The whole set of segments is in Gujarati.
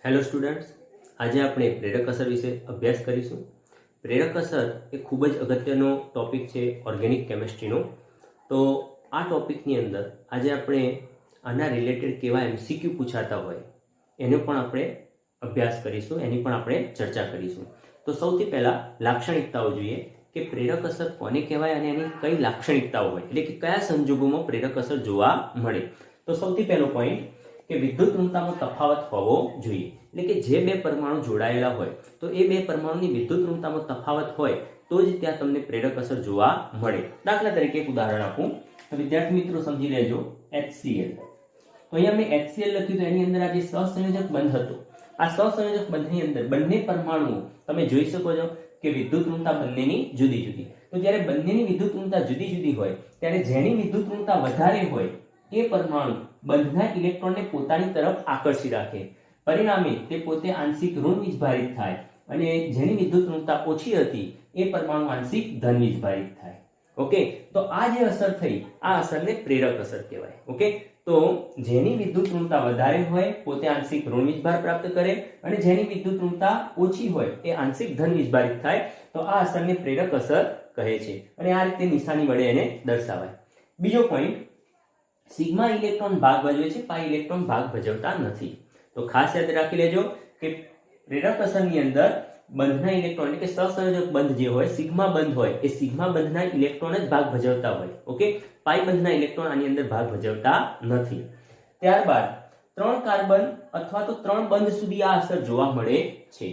હેલો સ્ટુડન્ટ્સ, આજે આપણે પ્રેરક અસર વિશે અભ્યાસ કરીશું. પ્રેરક અસર એ ખૂબ જ અગત્યનો ટોપિક છે ઓર્ગેનિક કેમિસ્ટ્રીનો. તો આ ટોપિકની અંદર આજે આપણે આના રિલેટેડ કેવા MCQ પૂછાતા હોય એનો પણ આપણે અભ્યાસ કરીશું, એની પણ આપણે ચર્ચા કરીશું. તો સૌથી પહેલાં લાક્ષણિકતાઓ જોઈએ કે પ્રેરક અસર કોને કહેવાય અને એની કઈ લાક્ષણિકતાઓ હોય, એટલે કે કયા સંજોગોમાં પ્રેરક અસર જોવા મળે. તો સૌથી પહેલો પોઈન્ટ કે વિદ્યુત ઋણતામાં તફાવત હોવો જોઈએ, એટલે કે જે બે પરમાણુ જોડાયેલા હોય તો એ બે પરમાણુની વિદ્યુત ઋણતામાં તફાવત હોય તો જ ત્યાં તમને પ્રેરક અસર જોવા મળે. દાખલા તરીકે એક ઉદાહરણ આપું તો વિદ્યાર્થી મિત્રો સમજી લેજો. HCl, તો અહીંયા મેં HCl લખ્યું તો એની અંદર આ જે સહસંયોજક બંધ હતો, આ સહસંયોજક બંધની અંદર બંને પરમાણુઓ તમે જોઈ શકો છો કે વિદ્યુત ઋણતા બંનેની જુદી જુદી. તો જ્યારે બંનેની વિદ્યુત ઋણતા જુદી જુદી હોય ત્યારે જેની વિદ્યુત ઋણતા વધારે હોય એ પરમાણુ બંધના ઇલેક્ટ્રોનને પોતાની તરફ આકર્ષી રાખે, પરિણામે તે પોતે આંશિક ઋણ વીજભારિત થાય, અને જેની વિદ્યુત ઋણતા ઓછી હતી એ પરમાણુ આંશિક ધન વીજભારિત થાય. ઓકે, તો આ જે અસર થઈ આ અસરને પ્રેરક અસર કહેવાય. ઓકે, તો જેની વિદ્યુત ઋણતા વધારે હોય પોતે આંશિક ઋણ વીજભાર પ્રાપ્ત કરે, અને જેની વિદ્યુત ઋણતા ઓછી હોય એ આંશિક ધન વીજભારિત થાય, તો આ અસરને પ્રેરક અસર કહે છે. અને આ રીતે નિશાની વડે એને દર્શાવાય. બીજો પોઈન્ટ, સિગ્મા ઇલેક્ટ્રોન ભાગ ભજવે છે, પાઈ ઇલેક્ટ્રોન ભાગ ભજવતા નથી. તો ખાસ યાદ રાખી લેજો કે પ્રેરક અસરની અંદર બંધના ઇલેક્ટ્રોન એટલે કે સહસંયોજક બંધ જે હોય, સિગ્મા બંધ હોય, એ સિગ્મા બંધના ઇલેક્ટ્રોન જ ભાગ ભજવતા હોય. ઓકે, પાઈ બંધના ઇલેક્ટ્રોન આની અંદર ભાગ ભજવતા નથી. ત્યારબાદ 3 કાર્બન અથવા તો 3 બંધ સુધી આ અસર જોવા મળે છે.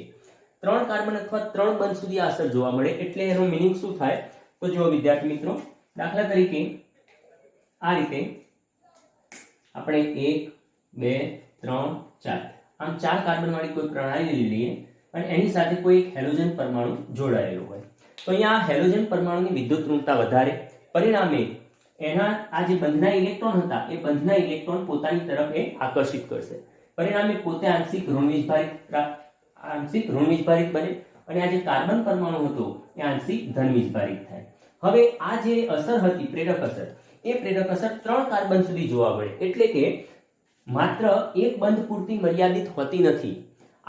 3 કાર્બન અથવા 3 બંધ સુધી આ અસર જોવા મળે એટલે એનો મિનિંગ શું થાય? તો જો વિદ્યાર્થી મિત્રો, દાખલા તરીકે આ રીતે આપણે 1 2 3 4 આમ 4 કાર્બન વાળી કોઈ પ્રણાલી લઈએ અને એની સાથે કોઈ એક હેલોજન પરમાણુ જોડાયેલો હોય. તો અહીંયા આ હેલોજન પરમાણુની વિદ્યુત ઋણતા વધારે, પરિણામે એના આ જે બંધના ઇલેક્ટ્રોન હતા એ બંધના ઇલેક્ટ્રોન પોતાની તરફ એ આકર્ષિત કરશે, પરિણામે પોતે આંશિક ઋણ વીજભારિત બને, અને આ જે કાર્બન પરમાણુ હતો એ આંશિક ધન વીજભારિત થાય. હવે આ જે અસર હતી પ્રેરક અસર, એ પ્રેરક અસર 3 કાર્બન સુધી જોવા મળે, એટલે કે માત્ર એક બંધ પૂરતી મર્યાદિત હોતી નથી.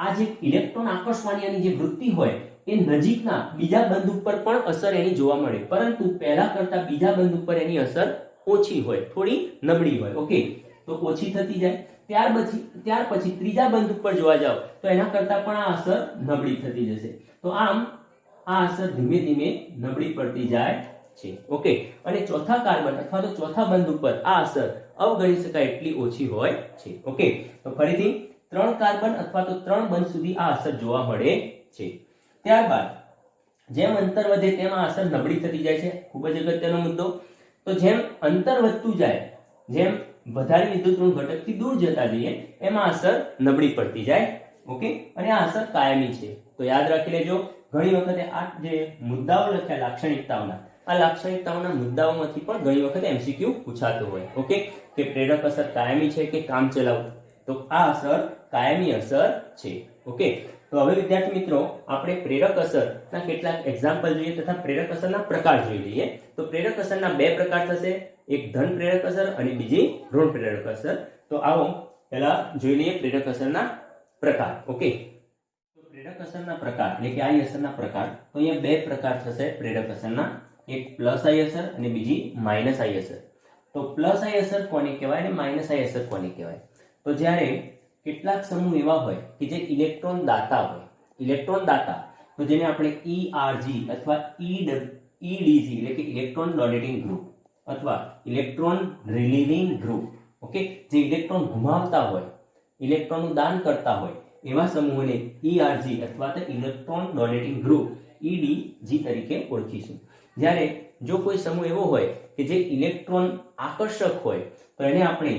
આ જે ઇલેક્ટ્રોન આકર્ષવાની જે વૃત્તિ હોય એ નજીકના બીજા બંધ ઉપર પણ અસર એની જોવા મળે, પરંતુ પહેલા કરતા બીજા બંધ ઉપર એની અસર ઓછી હોય, થોડી નબળી હોય. ઓકે, તો ઓછી થતી જાય. ત્યાર પછી ત્રીજા બંધ ઉપર જોવા જાવ તો એના કરતા પણ આ અસર નબળી થતી જશે. તો આમ આ અસર ધીમે ધીમે નબળી પડતી જાય છે. ઓકે, અને ચોથા કાર્બન અથવા તો ચોથા બંધ ઉપર આ અસર અવગણી શકાય એટલી ઓછી હોય છે. ઓકે, તો ફરીથી 3 કાર્બન અથવા તો 3 બંધ સુધી આ અસર જોવા મળે છે. ત્યારબાદ જેમ અંતર વધે તેમ આ અસર નબળી થતી જાય છે. ખૂબ જ અગત્યનો મુદ્દો. તો જેમ અંતર વધતું જાય, જેમ વધારે વિદ્યુત ઋણ ઘટકથી દૂર જતા જઈએ એમ આ અસર નબળી પડતી જાય. ઓકે, અને આ અસર કાયમી છે. તો યાદ રાખી લેજો, ઘણી વખતે આ જે મુદ્દાઓ લખ્યા લાક્ષણિકતાઓના, આ લાક્ષણિકતાઓના મુદ્દાઓમાંથી પણ ઘણી વખત MCQ પૂછાતો હોય. ઓકે, કે પ્રેરક અસર કાયમી છે કે કામચલાઉ? તો આ અસર કાયમી અસર છે. ઓકે, તો હવે વિદ્યાર્થી મિત્રો આપણે પ્રેરક અસરના કેટલાક એક્ઝામ્પલ જોઈએ તથા પ્રેરક અસરના પ્રકાર જોઈ લઈએ. તો પ્રેરક અસરના 2 પ્રકાર થશે, એક ધન પ્રેરક અસર અને બીજી ઋણ પ્રેરક અસર. તો આવો પહેલા જોઈ લઈએ પ્રેરક અસરના પ્રકાર. ઓકે, તો પ્રેરક અસરના પ્રકાર એટલે કે આઈ અસરના પ્રકાર, તો અહીંયા 2 પ્રકાર થશે પ્રેરક અસરના, એક પ્લસ આઈ અસર અને બીજી માઇનસ આઈ અસર. તો પ્લસ આઈ અસર કોને કહેવાય અને માઇનસ આઈ અસર કોને કહેવાય? તો જ્યારે કેટલાક સમૂહ એવા હોય કે જે ઇલેક્ટ્રોન દાતા હોય, ઇલેક્ટ્રોન દાતા, તો જેને આપણે ERG અથવા EDG એટલે કે ઇલેક્ટ્રોન ડોનેટિંગ ગ્રુપ અથવા ઇલેક્ટ્રોન રિલીવિંગ ગ્રુપ, ઓકે, જે ઇલેક્ટ્રોન ગુમાવતા હોય, ઇલેક્ટ્રોનનું દાન કરતા હોય એવા સમૂહને ERG અથવા તો ઇલેક્ટ્રોન ડોનેટિંગ ગ્રુપ EDG તરીકે ઓળખીશું. જ્યારે જો કોઈ સમૂહ એવો હોય કે જે ઇલેક્ટ્રોન આકર્ષક હોય તો એને આપણે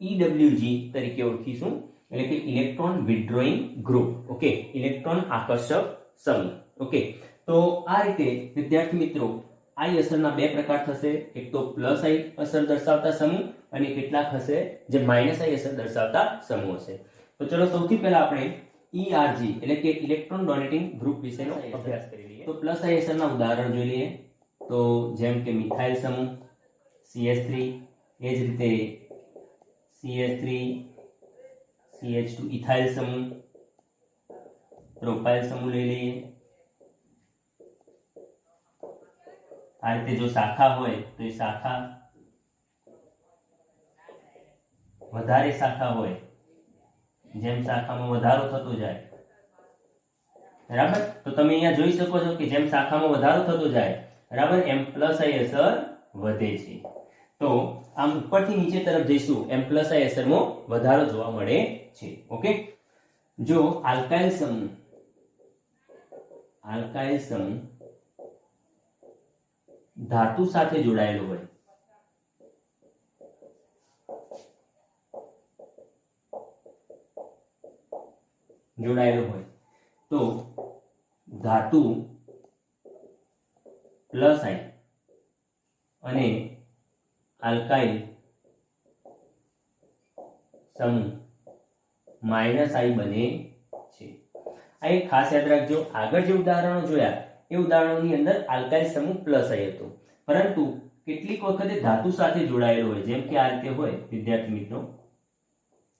EWG તરીકે ઓળખીશું, એટલે કે ઇલેક્ટ્રોન વિથડ્રોઈંગ ગ્રુપ. ઓકે, ઇલેક્ટ્રોન આકર્ષક સમૂહ. ઓકે, તો આ રીતે વિદ્યાર્થી મિત્રો આઈ અસરના 2 પ્રકાર થશે, એક તો પ્લસ આઈ અસર દર્શાવતા સમૂહ અને કેટલાક હશે જે માઇનસ આઈ અસર દર્શાવતા સમૂહ હશે. તો ચલો સૌથી પહેલા આપણે ERG એટલે કે ઇલેક્ટ્રોન ડોનેટિંગ ગ્રુપ વિશેનો અભ્યાસ કરી લઈએ. તો પ્લસ આઈ અસરના ઉદાહરણ જોઈ લઈએ. તો જેમ કે મિથાઇલ સમૂહ CH3, એ જ રીતે CH3 CH2 ઇથાઇલ સમૂહ, પ્રોપાઇલ સમૂહ લઈ લઈએ. આ રીતે જો શાખા હોય તો એ શાખા, વધારે શાખા હોય જેમ શાખામાં વધારો થતો જાય, બરાબર, તો તમે અહીંયા જોઈ શકો છો કે જેમ શાખામાં વધારો થતો જાય, બરાબર, એમ પ્લસ આઈ અસર વધે છે. તો આમ ઉપરથી નીચે તરફ જઈશું એમ પ્લસ આઈ અસરમાં વધારો જોવા મળે છે. ઓકે, જો આલ્કાઇલ સમૂહ ધાતુ સાથે જોડાયેલો હોય, તો ધાતુ પ્લસ આઈ અને આલ્કાઇલ સમૂહ માઇનસ આઈ બને છે. આ એક ખાસ યાદ રાખજો. આગળ જે ઉદાહરણો જોયા એ ઉદાહરણોની અંદર આલ્કાઇલ સમૂહ પ્લસ આઈ હતો, પરંતુ કેટલીક વખતે ધાતુ સાથે જોડાયેલો હોય, જેમ કે આ રીતે હોય વિદ્યાર્થી મિત્રો,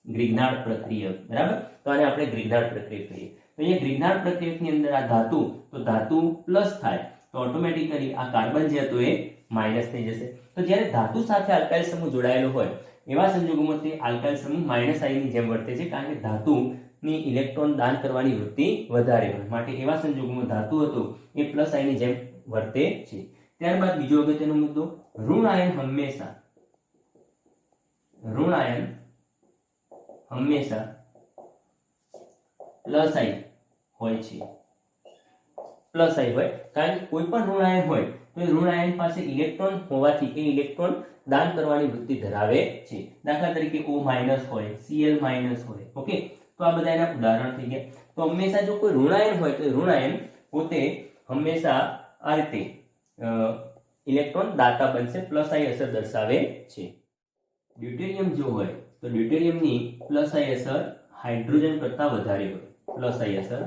ગ્રિગ્નાર્ડ પ્રક્રિયક, બરાબર, તો આને આપણે ગ્રિગ્નાર્ડ પ્રક્રિયક કહીએ. તો અહીંયા ગ્રિગ્નાર્ડ પ્રક્રિયકની અંદર આ ધાતુ, તો ધાતુ પ્લસ થાય તો ઓટોમેટિકલી આ કાર્બન જે હતો એ માઇનસ થઈ જશે. તો જ્યારે ધાતુ સાથે આલ્કાઇલ સમૂહ જોડાયેલો હોય એવા સંજોગોમાં તે આલ્કાઇલ સમૂહ માઇનસ આઈની જેમ વર્તે છે, કારણ કે ધાતુની ઇલેક્ટ્રોન દાન કરવાની વૃત્તિ વધારે હોય, માટે એવા સંજોગોમાં ધાતુ હતો એ પ્લસ આઈની જેમ વર્તે છે. ત્યારબાદ બીજો અગત્યનો મુદ્દો, ઋણ આયન હંમેશા પ્લસ આઈ હોય છે. પ્લસ આઈ હોય કારણ કે કોઈ પણ ઋણ આયન હોય તો એ ઋણ આયન પાસે ઇલેક્ટ્રોન હોવાથી એ ઇલેક્ટ્રોન દાન કરવાની વૃત્તિ ધરાવે છે. દાખલા તરીકે O- હોય, Cl- હોય. ઓકે, તો આ બધા એના ઉદાહરણ થઈ ગયા. તો હંમેશા જો કોઈ ઋણ આયન હોય તો ઋણ આયન પોતે હંમેશા આ રીતે ઇલેક્ટ્રોન દાતા બનશે, પ્લસ આઈ અસર દર્શાવે છે. ડ્યુટેરિયમ જો હોય તો ડ્યુટેરિયમની પ્લસ આઈ અસર હાઇડ્રોજન કરતા વધારે હોય. પ્લસ આઈ અસર,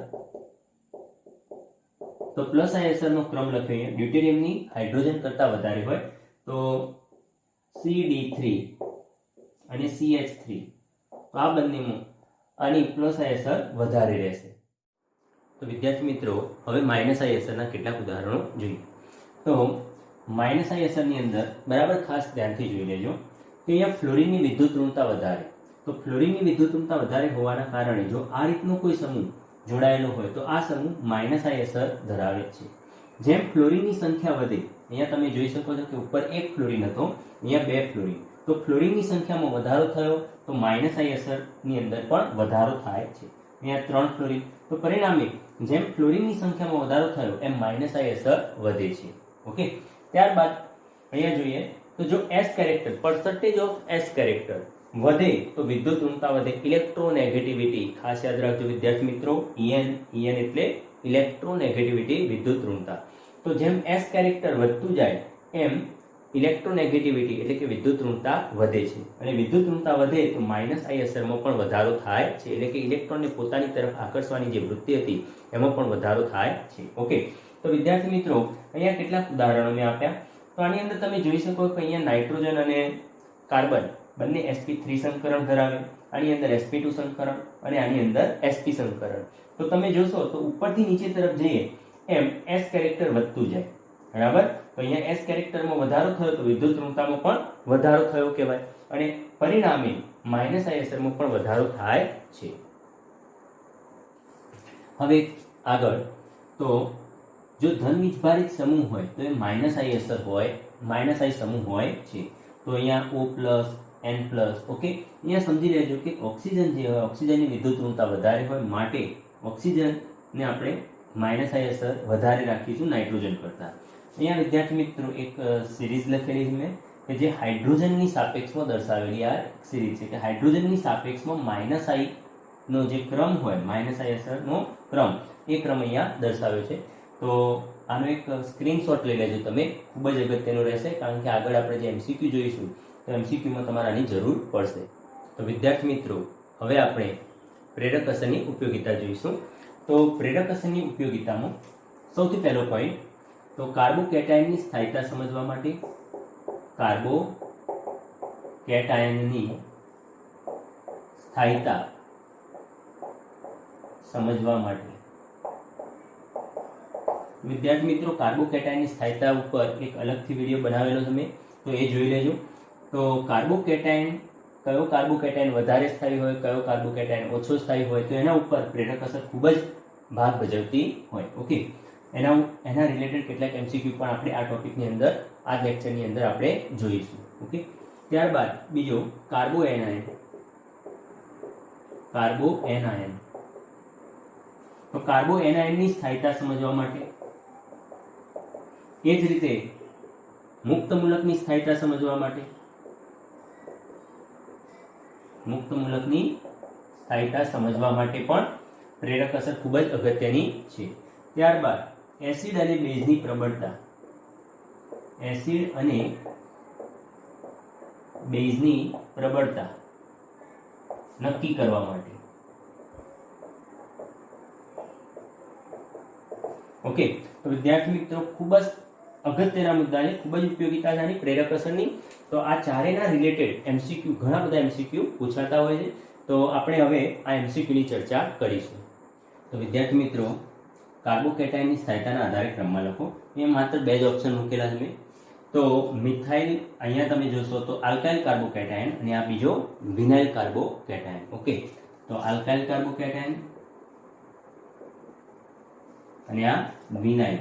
તો પ્લસ આઈ અસરનો ક્રમ લખીએ. ડ્યુટેરિયમની હાઇડ્રોજન કરતા વધારે હોય તો CD3 અને CH3, તો આ બંનેમાં આની પ્લસ આઈ અસર વધારે રહેશે. તો વિદ્યાર્થી મિત્રો, હવે માઇનસ આઈ અસરના કેટલાક ઉદાહરણો જોઈએ. તો માઇનસ આઈ અસરની અંદર, બરાબર, ખાસ ધ્યાનથી જોઈ લેજો કે અહીંયા ફ્લોરિનની વિદ્યુત ઋણતા વધારે. તો ફ્લોરિનની વિદ્યુત ઋણતા વધારે હોવાના કારણે જો આ રીતનો કોઈ સમૂહ જોડાયેલો હોય તો આ સમૂહ માઇનસ આઈ અસર ધરાવે છે. જેમ ફ્લોરિનની સંખ્યા વધે, અહીંયા તમે જોઈ શકો છો કે ઉપર એક ફ્લોરિન હતો, અહીંયા 2 ફ્લોરિન, તો ફ્લોરિનની સંખ્યામાં વધારો થયો તો માઇનસ આઈ અસરની અંદર પણ વધારો થાય છે. અહીંયા 3 ફ્લોરિન, તો પરિણામે જેમ ફ્લોરિનની સંખ્યામાં વધારો થયો એમ માઇનસ આઈ અસર વધે છે. ઓકે, ત્યારબાદ અહીંયા જોઈએ તો જો S character, percentage of S character વધે તો વિદ્યુત ઋણતા વધે. ઇલેક્ટ્રોનેગેટિવિટી ખાસ યાદ રાખજો વિદ્યાર્થી મિત્રો, EN એટલે ઇલેક્ટ્રોનેગેટિવિટી, વિદ્યુત ઋણતા. તો જેમ S કેરેક્ટર વધતું જાય એમ ઇલેક્ટ્રોનેગેટિવિટી એટલે કે વિદ્યુત ઋણતા વધે છે, અને વિદ્યુત ઋણતા વધે તો માઇનસ આઈ અસરમાં પણ વધારો થાય છે, એટલે કે ઇલેક્ટ્રોનને પોતાની તરફ આકર્ષવાની જે વૃત્તિ હતી એમાં પણ વધારો થાય છે. ઓકે, તો વિદ્યાર્થી મિત્રો, અહીંયા કેટલાક ઉદાહરણો મેં આપ્યા. તો આની અંદર તમે જોઈ શકો કે અહીંયા નાઇટ્રોજન અને કાર્બન બંને sp3 સંકરણ ધરાવે, આની અંદર sp2 સંકરણ અને આની અંદર sp સંકરણ. તો તમે જોશો તો ઉપરથી નીચે તરફ જઈએ એમ S કેરેક્ટર વધતું જાય, બરાબર. તો અહીંયા S કેરેક્ટરમાં વધારો થયો તો વિદ્યુત ઋણતામાં પણ વધારો થયો કહેવાય, અને પરિણામે માઇનસ આઈ અસરમાં પણ વધારો થાય છે. હવે આગળ, તો જો ધન વીજભારિત સમૂહ હોય તો એ માઇનસ આઈ અસર હોય, માઇનસ આઈ સમૂહ હોય છે. તો અહીંયા O+, N+, ઓકે, અહીંયા સમજી લેજો કે ઓક્સિજન જે હોય, ઓક્સિજનની વિદ્યુત ઋણતા વધારે હોય, માટે ઓક્સિજનને આપણે માઇનસ આઈ અસર વધારે રાખીશું નાઇટ્રોજન કરતાં. અહીંયા વિદ્યાર્થી મિત્રો એક સિરીઝ લખેલી છે મેં, કે જે હાઇડ્રોજનની સાપેક્ષમાં દર્શાવેલી આ સિરીઝ છે, કે હાઇડ્રોજનની સાપેક્ષમાં માઇનસ આઈ નો જે ક્રમ હોય, માઇનસ આઈ અસરનો ક્રમ, એ ક્રમ અહીંયા દર્શાવ્યો છે. તો આનો એક સ્ક્રીનશોટ લઈ લેજો તમે, ખૂબ જ અગત્યનું રહેશે, કારણ કે આગળ આપણે જે MCQ જોઈશું તો MCQમાં તમારે આની જરૂર પડશે. તો વિદ્યાર્થી મિત્રો, હવે આપણે પ્રેરક અસરની ઉપયોગિતા જોઈશું. તો પ્રેરક અસરની ઉપયોગિતામાં સૌથી પહેલો પોઈન્ટ, તો કાર્બોકેટાયનની સ્થાયીતા સમજવા માટે, કાર્બોકેટાયનની સ્થાયીતા સમજવા માટે વિદ્યાર્થી મિત્રો, કાર્બોકેટાયનની સ્થાયીતા ઉપર એક અલગથી વિડીયો બનાવેલો છે મેં, તો એ જોઈ લેજો. તો કાર્બોકેટાયન, કયો કાર્બોકેટાયન વધારે સ્થાયી હોય, કયો કાર્બોકેટાયન ઓછો સ્થાયી હોય, તો એના ઉપર પ્રેરક અસર ખૂબ જ ભાગ ભજવતી હોય. ઓકે, એના રિલેટેડ કેટલાક એમસીક્યુ પણ આપણે આ ટોપિકની અંદર, આ લેક્ચરની અંદર આપણે જોઈશું. ઓકે, ત્યારબાદ બીજો કાર્બોએનાયન. તો કાર્બોએનાયનની સ્થાયીતા સમજવા માટે, એ જ રીતે મુક્ત મૂલકની સ્થાયીતા સમજવા માટે, પણ પ્રેરક અસર ખૂબ જ અગત્યની છે. ત્યારબાદ એસિડ અને બેઝની પ્રબળતા, નક્કી કરવા માટે. ઓકે, તો વિદ્યાર્થી મિત્રો, ખૂબ જ અગત્યના મુદ્દા છે, ખૂબ જ ઉપયોગિતા છે આની પ્રેરક અસરની. તો આ ચારેયના રિલેટેડ એમસીક્યુ, ઘણા બધા એમસીક્યુ પૂછાતા હોય છે. તો આપણે હવે આ એમસીક્યુની ચર્ચા કરીશું. તો વિદ્યાર્થી મિત્રો, કાર્બોકેટાયનની સ્થાયીતાના આધારે ક્રમમાં લખો. એ માત્ર બે જ ઓપ્શન મૂકેલા છે. તો મિથાઇલ, અહીંયા તમે જોશો તો આલ્કાઇલ કાર્બોકેટાયન, અને આ બીજો વિનાઇલ કાર્બોકેટાયન. ઓકે, તો આલ્કાઇલ કાર્બોકેટાયન અને આ વિનાઇલ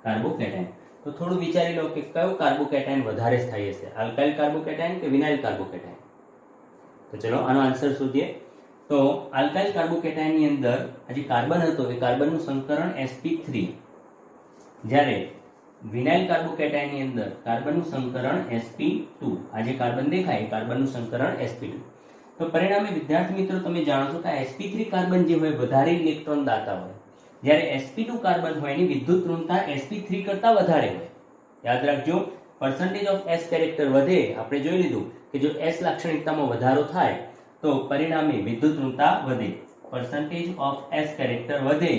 કાર્બોકેટાયન. તો થોડું વિચારી લો કે કયો કાર્બોકેટાયન વધારે સ્થાયી હશે, આલ્કાઇલ કાર્બોકેટાયન કે વિનાઇલ કાર્બોકેટાયન. તો ચલો આનો આન્સર શોધીએ. તો આલ્કાઇલ કાર્બોકેટાયનની અંદર આ જે કાર્બન હતો એ કાર્બનનું સંકરણ sp3, જ્યારે વિનાઇલ કાર્બોકેટાયનની અંદર કાર્બનનું સંકરણ sp2. આ જે કાર્બન દેખાય એ કાર્બનનું સંકરણ sp2. તો પરિણામે વિદ્યાર્થી મિત્રો, તમે જાણો છો કે sp3 કાર્બન જે હોય વધારે ઇલેક્ટ્રોન દાતા હોય, જ્યારે sp2 કાર્બન હોય એની વિદ્યુત ઋણતા sp3 કરતા વધારે હોય. યાદ રાખજો, પર્સન્ટેજ ઓફ s કેરેક્ટર વધે, આપણે જોઈ લીધું કે જો s લાક્ષણિકતામાં વધારો થાય તો પરિણામે વિદ્યુત ઋણતા વધે. પર્સન્ટેજ ઓફ s કેરેક્ટર વધે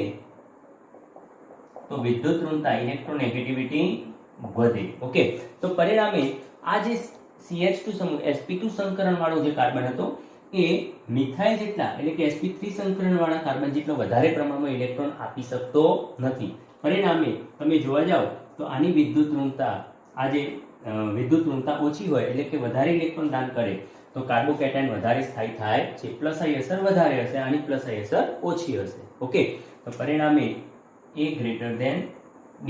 તો વિદ્યુત ઋણતા, ઇલેક્ટ્રોનેગેટિવિટી વધે. ઓકે, તો પરિણામે આ જે CH2 સમૂહ sp2 સંકરણ વાળો જે કાર્બન હતો એ મિથાઇલ જેટલા, એટલે કે sp3 સંકરણ વાળા કાર્બન જેટલો વધારે પ્રમાણમાં ઇલેક્ટ્રોન આપી શકતો નથી. પરિણામે તમે જોવા જાઓ તો આની વિદ્યુત ઋણતા, આ જે વિદ્યુત ઋણતા ઓછી હોય, એટલે કે વધારે ઇલેક્ટ્રોન દાન કરે, તો કાર્બોકેટાયન વધારે સ્થાયી થાય છે. પ્લસ આઈ અસર વધારે હશે, આની પ્લસ આઈ અસર ઓછી હશે. ઓકે, તો પરિણામે A ગ્રેટર ધેન B.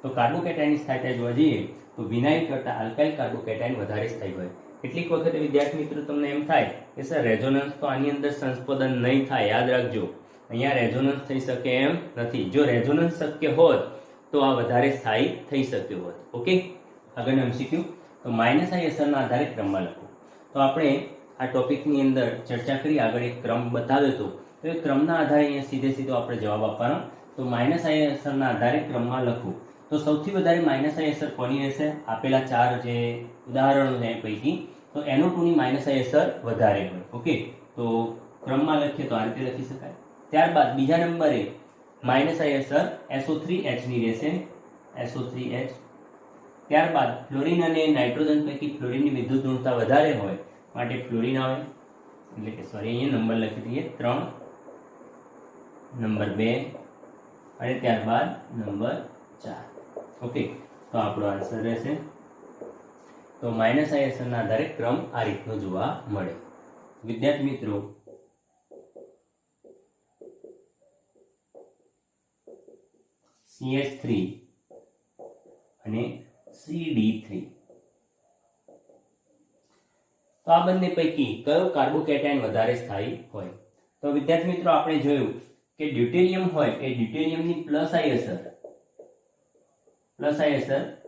તો કાર્બોકેટાયનની સ્થાયીતા જોવા જઈએ તો વિનાઇલ કરતા આલ્કાઇલ કાર્બોકેટાયન વધારે સ્થાયી હોય. કેટલીક વખતે વિદ્યાર્થી મિત્રો તમને એમ થાય કે સર રેઝોનન્સ તો આની અંદર સંસ્પદન નહીં થાય. યાદ રાખજો, અહીંયા રેઝોનન્સ થઈ શકે એમ નથી. જો રેઝોનન્સ શક્ય હોત તો આ વધારે સ્થાયી થઈ શક્યો હોત. ઓકે, આગળનો એમસીક્યુ. તો માઇનસ આઈ અસરના આધારે ક્રમમાં લખો. તો આપણે આ ટોપિકની અંદર ચર્ચા કરી, આગળ એક ક્રમ બતાવ્યો હતો, તો એ ક્રમના આધારે અહીંયા સીધો આપણે જવાબ આપવાનો. તો માઇનસ આઈ અસરના આધારે ક્રમમાં લખો. તો સૌથી વધારે માઇનસ આઈ અસર કોની હશે? આપેલા ચાર જે ઉદાહરણો છે એ પૈકી તો NO2 ની માઇનસ આઈ અસર વધારે હોય. ઓકે, તો ક્રમમાં લખીએ તો આ રીતે લખી શકાય. ત્યારબાદ બીજા નંબરે માઇનસ આઈ અસર SO3H ની રહેશે, SO3H. ત્યારબાદ ફ્લોરિન અને નાઇટ્રોજન પૈકી ફ્લોરિનની વિદ્યુત ઋણતા વધારે હોય માટે ફ્લોરિન આવે, એટલે કે સોરી અહીંયા નંબર લખી દઈએ 3, નંબર 2 અને ત્યારબાદ નંબર 4. ઓકે, તો આપણો આન્સર રહેશે. તો માઇનસ આઈ અસરના આધારે ક્રમ આ રીતનો જોવા મળે. વિદ્યાર્થી મિત્રો, CH3 અને CD3, તો આ બંને પૈકી કયો કાર્બોકેટાયન વધારે સ્થાયી હોય? તો વિદ્યાર્થી મિત્રો, આપણે જોયું કે ડ્યુટેરિયમ હોય એ ડ્યુટેરિયમની પ્લસ આઈ અસર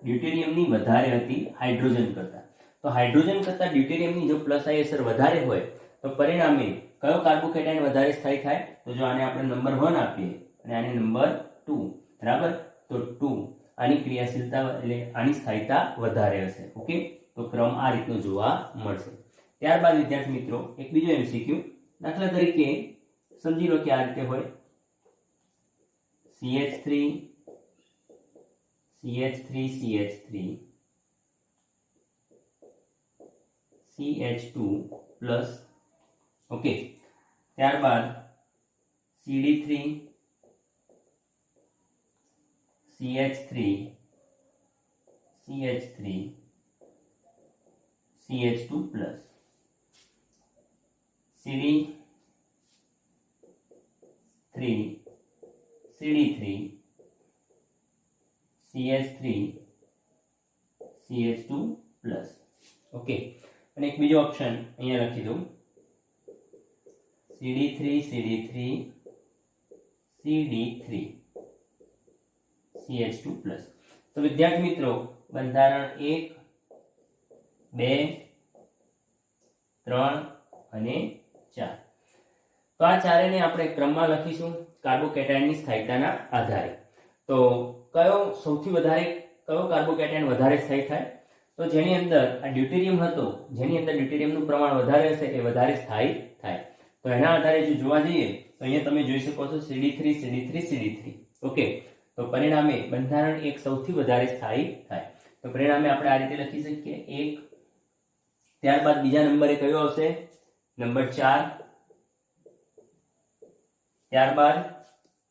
ડ્યુટેરિયમની વધારે હતી હાઇડ્રોજન કરતા. તો હાઇડ્રોજન કરતા ડ્યુટેરિયમની જો પ્લસ આઈ અસર વધારે હોય તો પરિણામે કયો કાર્બોકેટાયન વધારે સ્થાયી થાય? તો જો આને આપણે નંબર 1 આપીએ અને આને નંબર 2, બરાબર, તો 2 આની ક્રિયાશીલતા એટલે આની સ્થાયીતા વધારે હશે. ઓકે, તો ક્રમ આ રીતનો જોવા મળશે. ત્યારબાદ વિદ્યાર્થી મિત્રો, એક બીજો એમસીક્યુ. દાખલા તરીકે સમજી લો કે આ રીતે હોય CH3 CH2 પ્લસ. ઓકે, ત્યારબાદ CD3 CH3 CH2 plus CD3 CD3 CH3 CH2 plus. Okay, અને એક બીજો ઓપ્શન અહીંયા લખી દઉં CD3 CD3 CD3 CH2 plus. તો વિદ્યાર્થી મિત્રો બંધારણ 1 2 3 અને 4, તો આ ચારેને આપણે ક્રમમાં લખીશું કાર્બોકેટાયનની સ્થાયીતાના આધારે. તો કયો સૌથી વધારે કયો કાર્બોકેટાયન વધારે સ્થાયી થાય? તો જેની અંદર આ ડ્યુટેરિયમ હતો, જેની અંદર ડ્યુટેરિયમનું પ્રમાણ વધારે હશે એ વધારે સ્થાયી થાય. તો એના આધારે જો જોવા જઈએ તો અહીંયા તમે જોઈ શકો છો CD3 CD3 CD3. ઓકે, તો પરિણામે બંધારણ 1 સૌથી વધારે સ્થાયી થાય. તો પરિણામે આપણે આ રીતે લખી શકીએ 1, ત્યારબાદ બીજા નંબરે કયો આવશે? નંબર 4, ત્યારબાદ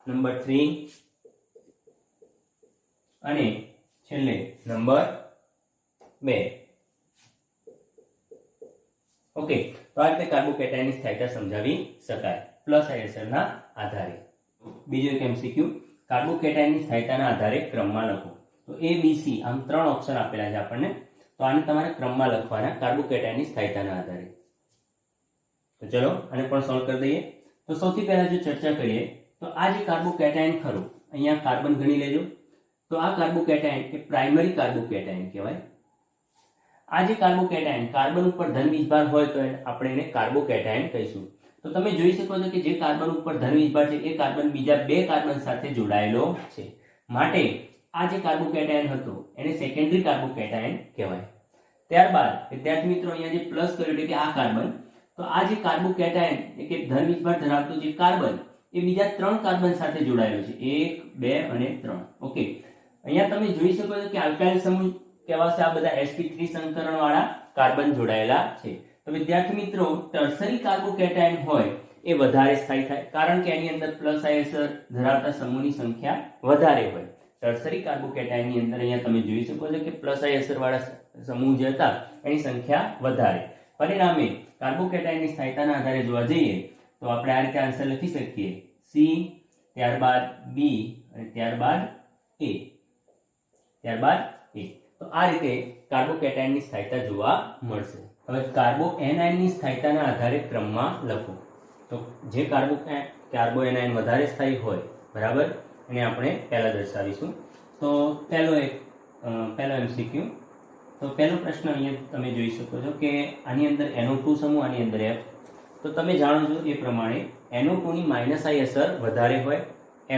નંબર 3 અને છેલ્લે નંબર 2. ઓકે, તો આ રીતે કાર્બોકેટાયનની સ્થાયીતા સમજાવી શકાય પ્લસ આયસરના આધારે. બીજો એક MCQ, કાર્બોકેટાયનની સ્થાયીતાના આધારે ક્રમમાં લખો. તો A B C આમ 3 ઓપ્શન આપેલા છે આપણને, તો આને તમારે ક્રમમાં લખવાના કાર્બોકેટાયનની સ્થાયીતાના આધારે. તો ચલો આને પણ સોલ્વ કરી દઈએ. તો સૌથી પહેલા જો ચર્ચા કરીએ તો આ જે કાર્બોકેટાયન ખરું, અહીંયા કાર્બન ગણી લેજો. તો આ કાર્બોકેટાયન એ પ્રાઇમરી કાર્બોકેટાયન કહેવાય. આ જે કાર્બોકેટાયન કાર્બન ઉપર ધન વીજભાર હોય તો આપણે એને કાર્બોકેટાયન કહીશું. તો તમે જોઈ શકો છો કે જે કાર્બન ઉપર ધન વીજભાર છે એ કાર્બન બીજા 2 કાર્બન સાથે જોડાયેલો છે, માટે આ જે કાર્બોકેટાયન હતો એને સેકન્ડરી કાર્બોકેટાયન કહેવાય. ત્યારબાદ વિદ્યાર્થી મિત્રો અહીંયા જે પ્લસ કર્યું એટલે કે આ કાર્બન, તો આ જે કાર્બોકેટાયન એટલે કે ધન વીજભાર ધરાવતું જે કાર્બન એ બીજા 3 કાર્બન સાથે જોડાયેલો છે, 1 2 અને 3. ઓકે, અહીંયા તમે જોઈ શકો છો કે આલ્કાઇલ સમૂહ કહેવાશે આ બધા sp3 સંકરણ વાળા કાર્બન જોડાયેલા છે. તો વિદ્યાર્થી મિત્રો ટર્સરી કાર્બોકેટાયન હોય એ વધારે સ્થાયી થાય, કારણ કે એની અંદર પ્લસ આયસર ધરાવતા સમૂહની સંખ્યા વધારે હોય. ટર્સરી કાર્બોકેટાયનની અંદર અહીંયા તમે જોઈ શકો છો કે પ્લસ આયસર વાળા સમૂહ જે હતા એની સંખ્યા વધારે. પરિણામે કાર્બોકેટાયનની સ્થાયીતાના આધારે જોવા જઈએ તો આપણે આ રીતે આન્સર લખી શકીએ C, ત્યારબાદ B અને ત્યારબાદ A, ત્યારબાદ A. તો આ રીતે કાર્બોકેટાયનની સ્થાયીતા જોવા મળશે. હવે કાર્બોએનાયનની સ્થાયીતાના આધારે ક્રમમાં લખો. તો જે કાર્બોએનાયન વધારે સ્થાયી હોય, બરાબર, એને આપણે પહેલા દર્શાવીશું. તો પહેલો MCQ. તો પહેલો પ્રશ્ન અહીંયા તમે જોઈ શકો છો કે આની અંદર NO2 સમૂહ, આની અંદર F. તો તમે જાણો છો એ પ્રમાણે NO2 ની -I અસર વધારે હોય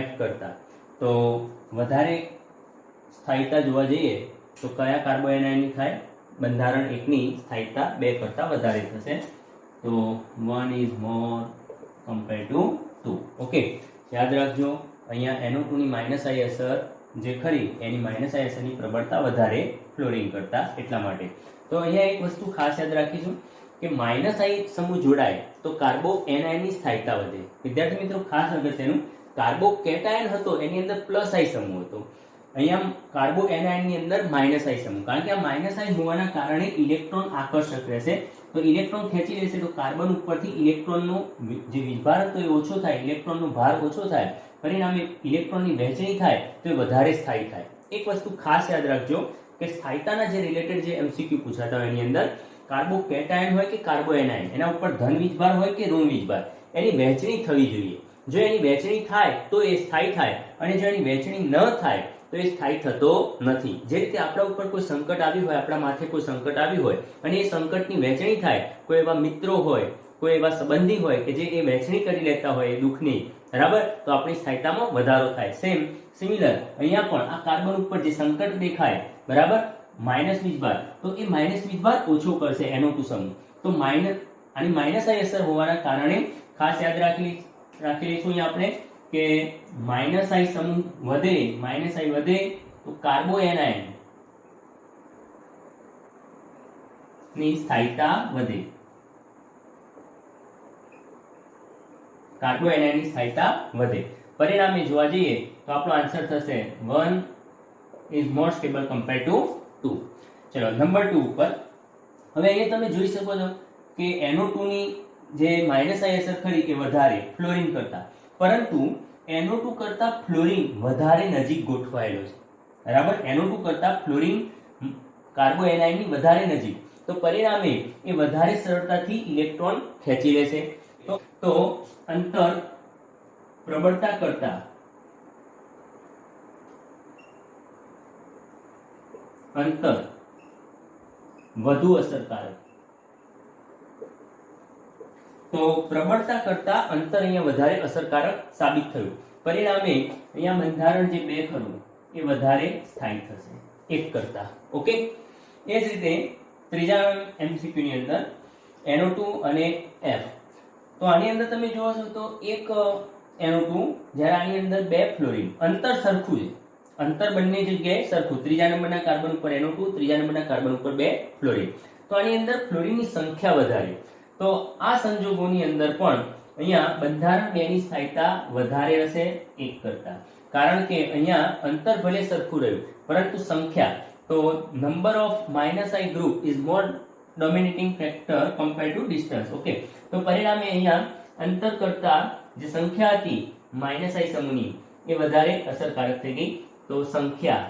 F કરતા. તો વધારે સ્થાયીતા જોવા જઈએ તો કયા કાર્બોએનાયનની થાય? બંધારણ 1 ની સ્થાયીતા 2 કરતા વધારે થશે. તો 1 is more compared to 2. Okay, યાદ રાખજો અહીંયા NO2 ની -I અસર જે ખરી એની -I અસરની પ્રબળતા વધારે ફ્લોરિન કરતા, એટલા માટે. તો અહીંયા એક વસ્તુ ખાસ યાદ રાખીશું કે -I સમૂહ જોડાય તો કાર્બોએનાયનની સ્થાયીતા વધે. વિદ્યાર્થી મિત્રો ખાસ અગત્યનું, કાર્બોકેટાયન હતો એની અંદર +I સમૂહ હતો, અહીંયા કાર્બોએનાયનની અંદર -I સમૂહ. કારણ કે આ -I હોવાના કારણે ઇલેક્ટ્રોન આકર્ષક રહેશે, તો ઇલેક્ટ્રોન ખેંચી લેશે તો કાર્બન ઉપરથી ઇલેક્ટ્રોનનો જે વીજભાર હતો એ ઓછો થાય, ઇલેક્ટ્રોનનો ભાર ઓછો થાય, પરિણામે ઇલેક્ટ્રોનની વહેંચણી થાય તો એ વધારે સ્થાયી થાય. એક વસ્તુ ખાસ યાદ રાખજો કે સ્થાયીતાના જે રિલેટેડ જે MCQ પૂછાતા હોય એની અંદર કાર્બોકેટાયન હોય કે કાર્બોએનાયન, એના ઉપર ધન વીજભાર હોય કે ઋણ વીજભાર, એની વહેંચણી થવી જોઈએ. જો એની વહેંચણી થાય તો એ સ્થાયી થાય, અને જો એની વહેંચણી ન થાય તો એ સ્થાયી થતો નથી. જે રીતે આપણા ઉપર કોઈ સંકટ આવ્યું હોય, આપણા માથે કોઈ સંકટ આવ્યું હોય અને એ સંકટની વહેંચણી થાય, કોઈ એવા મિત્રો હોય, કોઈ એવા સંબંધી હોય કે જે એ વહેંચણી કરી લેતા હોય એ દુઃખની, બરાબર, તો આપણી સ્થાયીતામાં વધારો થાય. સિમિલર અહીંયા પણ આ કાર્બન ઉપર જે સંકટ દેખાય, બરાબર, માઇનસ વીજભાર, તો એ માઇનસ વીજભાર ઓછો કરશે NO2 સમૂહ. તો આની -I અસર હોવાના કારણે ખાસ યાદ રાખી લઈશું અહીંયા આપણે કે -I સમૂહ વધે, -I વધે તો કાર્બોએનાયન ની સ્થાયીતા વધે, કાર્બોએનાયનની સ્થાયીતા વધે. પરિણામે જોવા જઈએ તો આપણો આન્સર થશે 1 is more stable compared to 2. ચલો નંબર 2 ઉપર હવે અહીંયા તમે જોઈ શકો છો કે NO2 ની જે માઇનસ આઈ અસર ખરી એ વધારે ફ્લોરિન કરતા, પરંતુ NO2 કરતા ફ્લોરિન વધારે નજીક ગોઠવાયેલો છે, બરાબર. NO2 કરતા ફ્લોરિન કાર્બો એનાયનની વધારે નજીક, તો પરિણામે એ વધારે સરળતાથી ઇલેક્ટ્રોન ખેંચી લેશે. તો અંતર પ્રબળતા કરતા અંતર વધુ અસરકારક, તો પ્રબળતા કરતા અંતર અહીંયા વધારે અસરકારક સાબિત થયું. પરિણામે અહીંયા બંધારણ જે 2 ખરું એ વધારે સ્થાયી થશે 1 કરતા. ઓકે, એ જ રીતે ત્રીજા એમસીક્યુ ની અંદર NO2 અને F. તો આની અંદર તમે જોવો છો તો એક NO2 જ્યારે આની અંદર 2 ફ્લોરિન, અંતર સરખું છે, અંતર બંને જગ્યાએ સરખું. ત્રીજા નંબરના કાર્બન ઉપર NO2, ત્રીજા નંબરના કાર્બન ઉપર 2 ફ્લોરિન. તો આની અંદર ફ્લોરિનની સંખ્યા વધારે. તો આ સંજોગોની અંદર પણ અહીંયા બંધારણ 2 ની સ્થાયીતા વધારે હશે 1 કરતા, કારણ કે અહીંયા અંતર ભલે સરખું રહ્યું પરંતુ સંખ્યા, તો number of -I group is more dominating factor compared to distance. Okay, તો પરિણામે અહીંયા અંતર કરતા જે સંખ્યા હતી -I સમૂહની એ વધારે અસરકારક થઈ ગઈ. તો સંખ્યા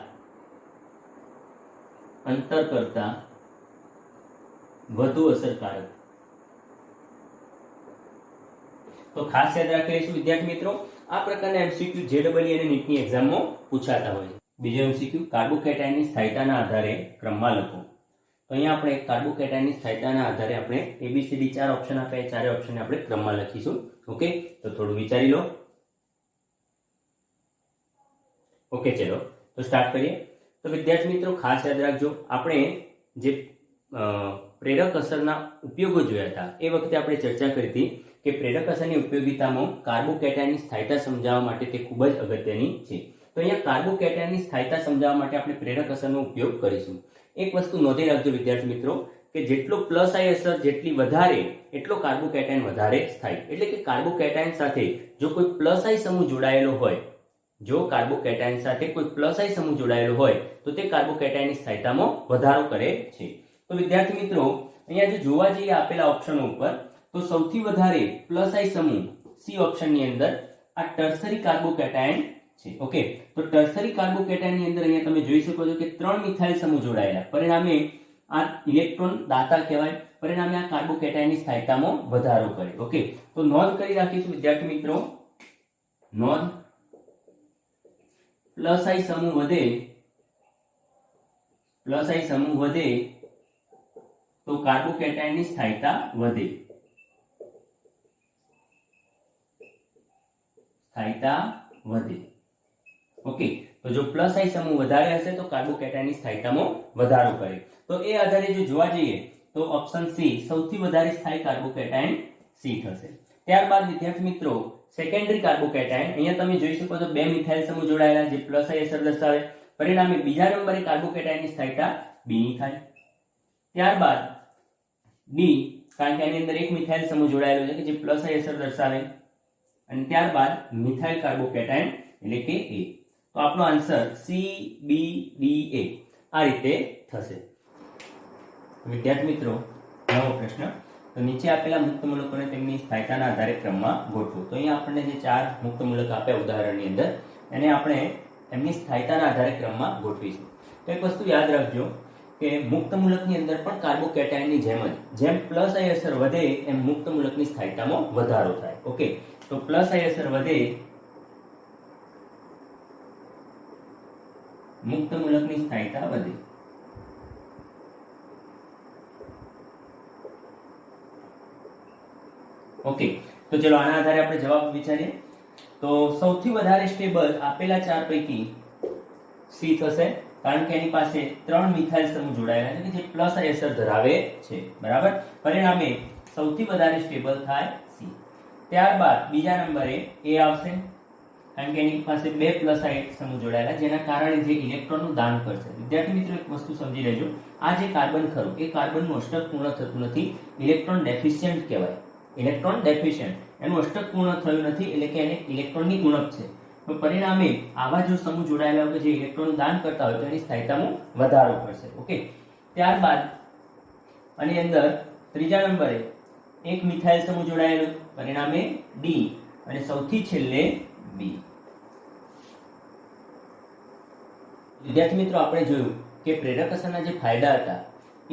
અંતર કરતા વધુ અસરકારક. તો ખાસ યાદ રાખી લઈશું વિદ્યાર્થી મિત્રો, આ પ્રકારના એમસીક્યુ જેડબલઈ અને નીટની એક્ઝામમાં પૂછાતા હોય છે. બીજો એમસીક્યુ કાર્બોકેટાયનની સ્થાયીતાના આધારે ક્રમમાં લખો. તો અહીંયા આપણે કાર્બોકેટાયનની સ્થાયીતાના આધારે આપણે ABCD 4 ઓપ્શન આપ્યા, એ 4 ઓપ્શન આપણે ક્રમમાં લખીશું. ઓકે, તો થોડું વિચારી લો. ઓકે, ચલો તો સ્ટાર્ટ કરીએ. તો વિદ્યાર્થી મિત્રો ખાસ યાદ રાખજો, આપણે જે પ્રેરક અસરના ઉપયોગો જોયા હતા એ વખતે આપણે ચર્ચા કરી હતી કે પ્રેરક અસરની ઉપયોગિતામાં કાર્બોકેટાયનની સ્થાયીતા સમજાવવા માટે તે ખૂબ જ અગત્યની છે. તો અહીંયા કાર્બોકેટાયનની સ્થાયીતા સમજાવવા માટે આપણે પ્રેરક અસરનો ઉપયોગ કરીશું. એક વસ્તુ નોંધી રાખજો વિદ્યાર્થી મિત્રો કે જેટલો +I અસર જેટલી વધારે એટલો કાર્બોકેટાયન વધારે સ્થાયી. એટલે કે કાર્બોકેટાયન સાથે જો કોઈ +I સમૂહ જોડાયેલો હોય, જો કાર્બોકેટાયન સાથે કોઈ +I સમૂહ જોડાયેલો હોય તો તે કાર્બોકેટાયનની સ્થાયીતામાં વધારો કરે છે. તો વિદ્યાર્થી મિત્રો અહીંયા જો જોવા જઈએ આપેલા ઓપ્શનો ઉપર, તો સૌથી વધારે +I સમૂહ સી ઓપ્શનની અંદર આ ટર્સરી કાર્બોકેટાયન છે. ઓકે, તો ટર્સરી કાર્બોકેટાયનની અંદર અહીંયા તમે જોઈ શકો છો કે 3 મિથાઇલ સમૂહ જોડાયેલા, પરિણામે આ ઇલેક્ટ્રોન દાતા કહેવાય, પરિણામે આ કાર્બોકેટાયનની સ્થાયીતામાં વધારો કરે. ઓકે, તો નોંધ કરી રાખીશું વિદ્યાર્થી મિત્રો, નોંધ +I સમૂહ વધે, +I સમૂહ વધે તો કાર્બોકેટાયનની સ્થાયીતા વધે, સ્થાયીતા વધે. ઓકે, તો જો +I સમૂહ વધારે હશે તો કાર્બોકેટાયનની સ્થાયીતામાં વધારો કરે. તો એ આધારે જો જોવા જઈએ તો ઓપ્શન સી સૌથી વધારે સ્થાયી કાર્બોકેટાયન સી થશે. ત્યારબાદ વિદ્યાર્થી મિત્રો સેકન્ડરી કાર્બોકેટાયન, અહીંયા તમે જોઈ શકો છો 2 મિથાઇલ સમૂહ જોડાયેલા જે +I અસર દર્શાવે, પરિણામે બીજા નંબરે કાર્બોકેટાયનની સ્થાયીતા બી ની થાય. ત્યારબાદ ડી, કારણ કે આની અંદર 1 મિથાઇલ સમૂહ જોડાયેલો છે કે જે +I અસર દર્શાવે, અને ત્યારબાદ મિથાઇલ કાર્બોકેટાયન એટલે કે એ. તો આપણો આન્સર સી બી ડી એ આ રીતે થશે. વિદ્યાર્થી મિત્રો નવો પ્રશ્ન, તો નીચે આપેલા મુક્ત મૂલકોને તેમની સ્થાયીતાના આધારે ક્રમમાં ગોઠવો. તો અહીંયા આપણને જે 4 મુક્ત મૂલક આપ્યા ઉદાહરણની અંદર, એને આપણે એમની સ્થાયીતાના આધારે ક્રમમાં ગોઠવીશું. તો એક વસ્તુ યાદ રાખજો કે મુક્ત મૂલકની અંદર પણ કાર્બોકેટાયનની જેમ જ જેમ +I અસર વધે એમ મુક્ત મૂલકની સ્થાયીતામાં વધારો થાય. ઓકે, તો +I અસર વધે, મુક્ત મૂલકની સ્થાયીતા વધે. ઓકે, તો ચલો આના આધારે આપણે જવાબ વિચારીએ. તો સૌથી વધારે સ્ટેબલ આપેલા 4 પૈકી સી થશે, કારણ કે એની પાસે 3 મિથાઇલ સમૂહ જોડાયેલા છે કે જે +I અસર ધરાવે છે, બરાબર. પરિણામે સૌથી વધારે સ્ટેબલ થાય સી. ત્યારબાદ બીજા નંબરે એ આવશે, કારણ કે એની પાસે 2 +I સમૂહ જોડાયેલા, જેના કારણે જે ઇલેક્ટ્રોનનું દાન કરશે. વિદ્યાર્થી મિત્રો એક વસ્તુ સમજી લેજો, આ જે કાર્બન ખરું એ કાર્બનનું અષ્ટક પૂર્ણ થતું નથી, ઇલેક્ટ્રોન ડેફિશિયન્ટ કહેવાય. ઇલેક્ટ્રોન ડેફિશિયન્ટ, એનું અષ્ટક પૂર્ણ થયું નથી એટલે કે એને ઇલેક્ટ્રોનની ઉણપ છે. તો પરિણામે આવા જો સમૂહ જોડાયેલા હોય જે ઇલેક્ટ્રોનનું દાન કરતા હોય તો એની સ્થાયીતામાં વધારો કરશે. ઓકે, ત્યારબાદ આની અંદર ત્રીજા નંબરે એક મિથાઇલ સમૂહ જોડાયેલો, પરિણામે ડી, અને સૌથી છેલ્લે બી. વિદ્યાર્થી મિત્રો, આપણે જોયું કે પ્રેરક અસરના જે ફાયદા હતા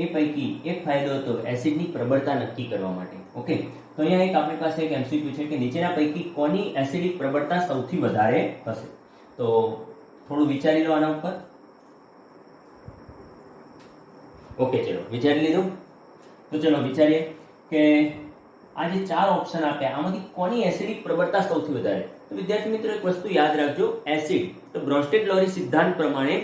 એ પૈકી એક ફાયદો હતો એસિડની પ્રબળતા નક્કી કરવા માટે. ઓકે, તો અહીંયા એક આપણી પાસે એક એમસીક્યુ છે કે નીચેના પૈકી કોની એસિડિક પ્રબળતા સૌથી વધારે હશે? તો થોડું વિચારી લો આના ઉપર. ઓકે, ચલો વિચારી લીધું. તો ચલો વિચારીએ કે આ જે ચાર ઓપ્શન આપ્યા આમાંથી કોની એસિડિક પ્રબળતા સૌથી વધારે? તો વિદ્યાર્થી મિત્રો, એક વસ્તુ યાદ રાખજો, એસિડ તો બ્રોન્સ્ટેડ-લોરી સિદ્ધાંત પ્રમાણે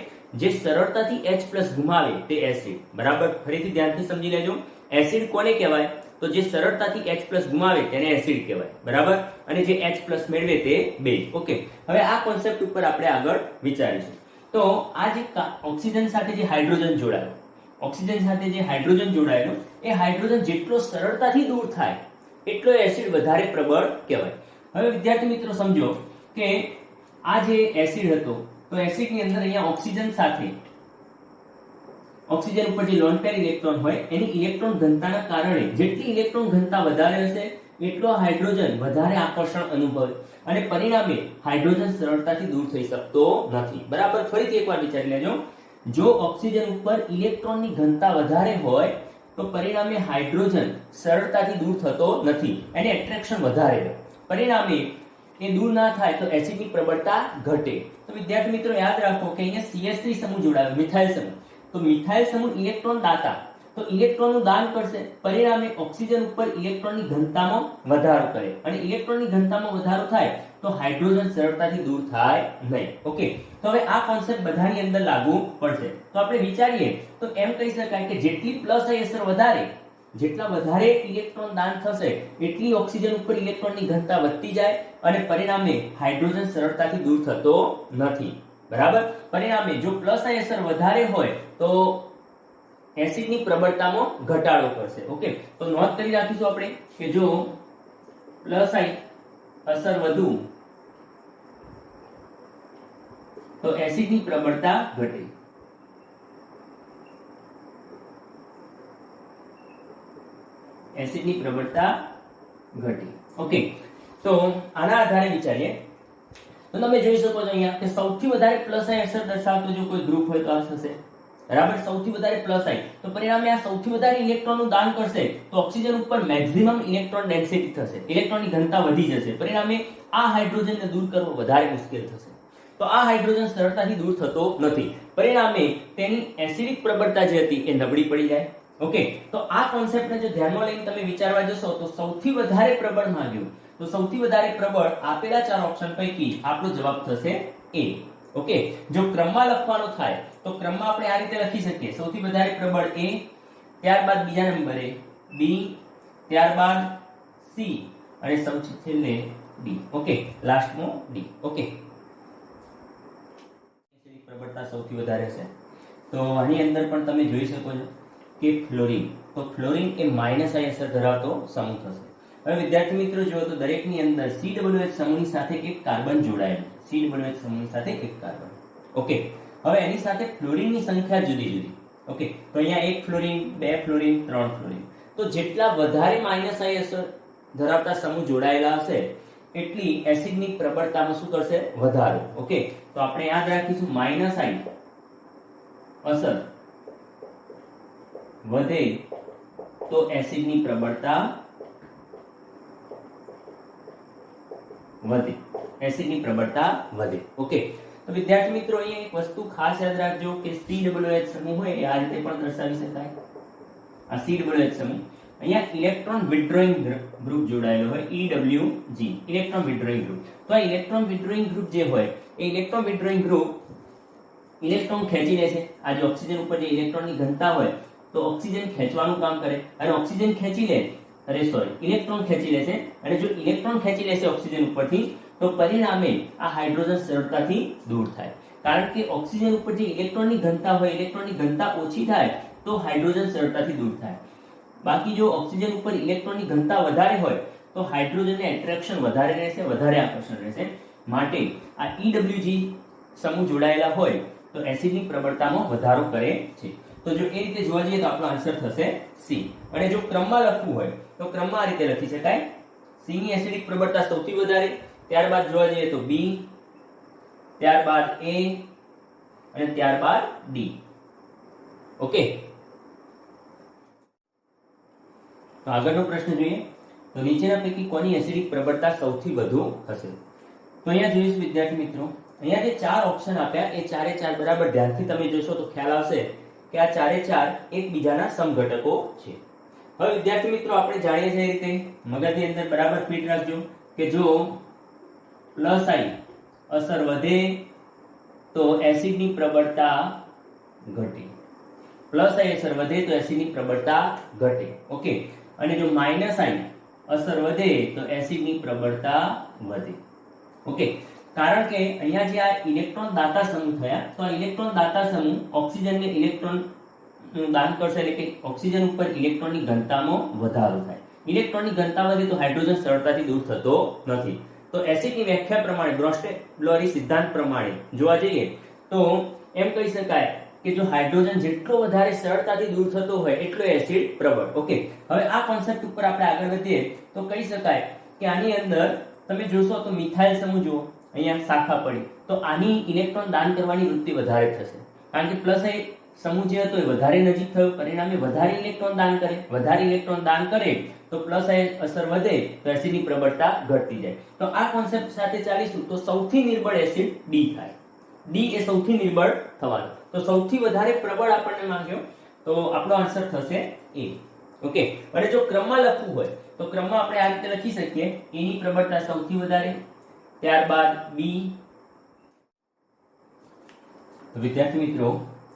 જે સરળતાથી H+ ગુમાવે તે એસિડ. બરાબર, ફરીથી ધ્યાનથી સમજી લેજો. એસિડ કોને કહેવાય? તો જે સરળતાથી H+ ગુમાવે તેને એસિડ કહેવાય. બરાબર, અને જે H+ મેળવે તે બેઝ. ઓકે, હવે આ કોન્સેપ્ટ ઉપર આપણે આગળ વિચારીશું. તો આ જે ઓક્સિજન સાથે જે હાઇડ્રોજન જોડાયો, ઓક્સિજન સાથે જે હાઇડ્રોજન જોડાયેલો, એ હાઇડ્રોજન જેટલો સરળતાથી દૂર થાય એટલો એસિડ વધારે પ્રબળ કહેવાય. હવે વિદ્યાર્થી મિત્રો સમજો કે આ જે એસિડ હતો તો એસિડની અંદર અહીંયા ઓક્સિજન સાથે ઓક્સિજન ઉપર જે લોન પેર ઇલેક્ટ્રોન હોય એની ઇલેક્ટ્રોન ઘનતાના કારણે જેટલી ઇલેક્ટ્રોન ઘનતા વધારે હશે એટલો હાઇડ્રોજન વધારે આકર્ષણ અનુભવે અને પરિણામે હાઇડ્રોજન સરળતાથી દૂર થઈ શકતો નથી. બરાબર, ફરીથી એકવાર વિચારી લેજો. જો ઓક્સિજન ઉપર ઇલેક્ટ્રોનની ઘનતા વધારે હોય તો પરિણામે હાઇડ્રોજન સરળતાથી દૂર થતો નથી, એને એટ્રેક્શન વધારે હોય. પરિણામે એ દૂર ના થાય તો એસિડની પ્રબળતા ઘટે. તો વિદ્યાર્થી મિત્રો યાદ રાખો કે અહીંયા CH3 સમૂહ જોડાયો, મિથાઇલ સમૂહ. તો મિથાઇલ સમૂહ ઇલેક્ટ્રોન દાતા, તો ઇલેક્ટ્રોનનું દાન કરશે, પરિણામે ઓક્સિજન ઉપર ઇલેક્ટ્રોનની ઘનતામાં વધારો કરે અને ઇલેક્ટ્રોનની ઘનતામાં વધારો થાય તો હાઇડ્રોજન સરળતાથી દૂર થાય નહીં. ઓકે, તો હવે આ કોન્સેપ્ટ બધાની અંદર લાગુ પડશે. તો આપણે વિચારીએ તો એમ કહી શકાય કે જેટલી પ્લસ આઈ અસર વધારે, જેટલા વધારે ઇલેક્ટ્રોન દાન થશે એટલી ઓક્સિજન ઉપર ઇલેક્ટ્રોનની ઘનતા વધતી જાય અને પરિણામે હાઇડ્રોજન સરળતાથી દૂર થતો નથી. બરાબર, પરિણામે જો પ્લસ આઈ અસર વધારે હોય તો એસિડની પ્રબળતામાં ઘટાડો કરશે. ઓકે, તો નોંધ કરી રાખીશું આપણે કે જો પ્લસ આઈ અસર વધુ તો એસિડની પ્રબળતા ઘટે. એસિડની પ્રબળતા ઘટે. ઓકે, તો આના આધારે વિચારીએ તો તમે જોઈ શકો છો અહીંયા કે સૌથી વધારે પ્લસ આઈ અસર દર્શાવતો જો કોઈ ગ્રુપ હોય તો આ થશે. બરાબર, સૌથી વધારે પ્લસ આઈ, તો પરિણામે આ સૌથી વધારે ઇલેક્ટ્રોનનું દાન કરશે તો ઓક્સિજન ઉપર મેક્સિમમ ઇલેક્ટ્રોન ડેન્સિટી થશે, ઇલેક્ટ્રોનની ઘનતા વધી જશે. પરિણામે આ હાઇડ્રોજનને દૂર કરવો વધારે મુશ્કેલ થશે. તો આ હાઇડ્રોજન સરળતાથી દૂર થતો નથી, પરિણામે તેની એસિડિક પ્રબળતા જે હતી એ નબળી પડી જાય. ઓકે, તો આ કોન્સેપ્ટને જો ધ્યાનમાં લઈને તમે વિચારવા જશો તો સૌથી વધારે પ્રબળ માંગ્યું, તો સૌથી વધારે પ્રબળ આપેલા ચાર ઓપ્શન પૈકી આપણો જવાબ થશે A. ઓકે, જો ક્રમમાં લખવાનો થાય તો ક્રમમાં આપણે આ રીતે લખી શકીએ, સૌથી વધારે પ્રબળ A, ત્યારબાદ બીજા નંબરે B, ત્યારબાદ C અને સૌથી છેલ્લે D. ઓકે, લાસ્ટમાં D. ઓકે, પ્રબળતા સૌથી વધારે છે. તો આની અંદર પણ તમે જોઈ શકો છો કે ફ્લોરિન, તો ફ્લોરિન એ માઈનસ આઈ અસર ધરાવતો સમૂહ થશે. હવે વિદ્યાર્થી મિત્રો જુઓ તો દરેકની અંદર COH સમૂહની સાથે એક કાર્બન જોડાયેલું, COH સમૂહની સાથે એક કાર્બન. ઓકે, હવે એની સાથે ફ્લોરિનની સંખ્યા જુદી જુદી. ઓકે, તો અહીંયા એક ફ્લોરિન, બે ફ્લોરિન, ત્રણ ફ્લોરિન. તો જેટલા વધારે માઈનસ આઈ અસર ધરાવતા સમૂહ જોડાયેલા હશે એટલી એસિડની પ્રબળતામાં શું કરશે? વધારો. ઓકે, તો આપણે યાદ રાખીશું માઈનસ આઈ અસર વધે તો એસિડની પ્રબળતા વધે, એસિડની પ્રબળતા વધે. ઓકે, તો વિદ્યાર્થી મિત્રો અહીંયા એક વસ્તુ ખાસ યાદ રાખજો કે COH સમૂહ હોય એ આ રીતે પણ દર્શાવી શકાય. આ COH સમૂહ અહીંયા ઇલેક્ટ્રોન વિથડ્રોઈંગ ગ્રુપ જોડાયેલો હોય, EWG, ઇલેક્ટ્રોન વિથડ્રોઈંગ ગ્રુપ. તો આ ઇલેક્ટ્રોન વિથડ્રોઈંગ ગ્રુપ જે હોય એ ઇલેક્ટ્રોન વિથડ્રોઈંગ ગ્રુપ ઇલેક્ટ્રોન ખેંચી લે છે. આ જે ઓક્સિજન ઉપર જે ઇલેક્ટ્રોનની ઘનતા હોય તો ઓક્સિજન ખેંચવાનું કામ કરે અને ઓક્સિજન ખેંચી લે, ઇલેક્ટ્રોન ખેંચી લેશે અને જો ઇલેક્ટ્રોન ખેંચી લેશે ઓક્સિજન ઉપરથી તો પરિણામે આ હાઇડ્રોજન સરળતાથી દૂર થાય. કારણ કે ઓક્સિજન ઉપર જે ઇલેક્ટ્રોનની ઘનતા હોય, ઇલેક્ટ્રોનની ઘનતા ઓછી થાય તો હાઇડ્રોજન સરળતાથી દૂર થાય. બાકી જો ઓક્સિજન ઉપર ઇલેક્ટ્રોનની ઘનતા વધારે હોય તો હાઇડ્રોજનને એટ્રેક્શન વધારે રહેશે, વધારે આકર્ષણ રહેશે. માટે આ EWG સમૂહ જોડાયેલા હોય તો એસિડની પ્રબળતામાં વધારો કરે છે. તો જો એ રીતે જોવા જઈએ તો આપણો આન્સર થશે C. અને જો ક્રમમાં લખવું હોય તો ક્રમમાં આ રીતે લખી શકાય. C ની એસિડિક પ્રબળતા સૌથી વધારે, ત્યારબાદ જોવા જઈએ તો B, ત્યારબાદ A અને ત્યારબાદ D. ઓકે, તો આગળનો પ્રશ્ન જોઈએ. તો નીચેના પૈકી કોની એસિડિક પ્રબળતા સૌથી વધુ હશે? તો અહીંયા જોઈશું વિદ્યાર્થી મિત્રો, અહીંયા જે ચાર ઓપ્શન આપ્યા એ ચારે ચાર બરાબર ધ્યાનથી તમે જોશો તો ખ્યાલ આવશે કે આ ચારે ચાર એકબીજાના સમઘટકો છે. હવે વિદ્યાર્થી મિત્રો આપણે જાણીએ છીએ રીતે મગજની અંદર બરાબર ફિટ રાખજો કે જો પ્લસ આઈ અસર વધે તો એસિડની પ્રબળતા ઘટે, પ્લસ આઈ અસર વધે તો એસિડની પ્રબળતા ઘટે. ઓકે, અને જો માઇનસ આઈ અસર વધે તો એસિડની પ્રબળતા વધે. ઓકે, કારણ કે અહીંયા જે આ ઇલેક્ટ્રોન દાતા સમૂહ થયા તો આ ઇલેક્ટ્રોન દાતા સમૂહ ઓક્સિજનને ઇલેક્ટ્રોન દાન કરશે, એટલે કે ઓક્સિજન ઉપર ઇલેક્ટ્રોનની ઘનતામાં વધારો થાય. ઇલેક્ટ્રોનની ઘનતા વધે તો હાઇડ્રોજન સરળતાથી દૂર થતો નથી. તો એસિડની વ્યાખ્યા પ્રમાણે બ્રોન્સ્ટેડ-લોરી સિદ્ધાંત પ્રમાણે જોવા જઈએ તો એમ કહી શકાય કે જો હાઇડ્રોજન જેટલો વધારે સરળતાથી દૂર થતો હોય એટલો એસિડ પ્રબળ. ઓકે, હવે આ કોન્સેપ્ટ ઉપર આપણે આગળ વધીએ તો કહી શકાય કે આની અંદર તમે જોશો તો મિથાઇલ સમૂહ જુઓ, અહીંયા શાખા પડી તો આની ઇલેક્ટ્રોન દાન કરવાની વૃત્તિ વધારે થશે, કારણ કે પ્લસ એ સમૂહ જે હતો એ વધારે નજીક થયો, પરિણામે વધારે ઇલેક્ટ્રોન દાન કરે. વધારે ઇલેક્ટ્રોન દાન કરે તો પ્લસ આયન અસર વધે તો એસિડની પ્રબળતા ઘટતી જાય. તો આ કોન્સેપ્ટ સાથે ચાલીશું તો સૌથી નિર્બળ એસિડ ડી થાય. ડી એ સૌથી નિર્બળ થવાનો. તો સૌથી વધારે પ્રબળ આપણને માંગ્યો તો આપણો આન્સર થશે એ. ઓકે, અને જો ક્રમમાં લખવું હોય તો ક્રમમાં આપણે આ રીતે લખી શકીએ, એ ની પ્રબળતા સૌથી વધારે, ત્યારબાદ બી. તો વિદ્યાર્થી મિત્રો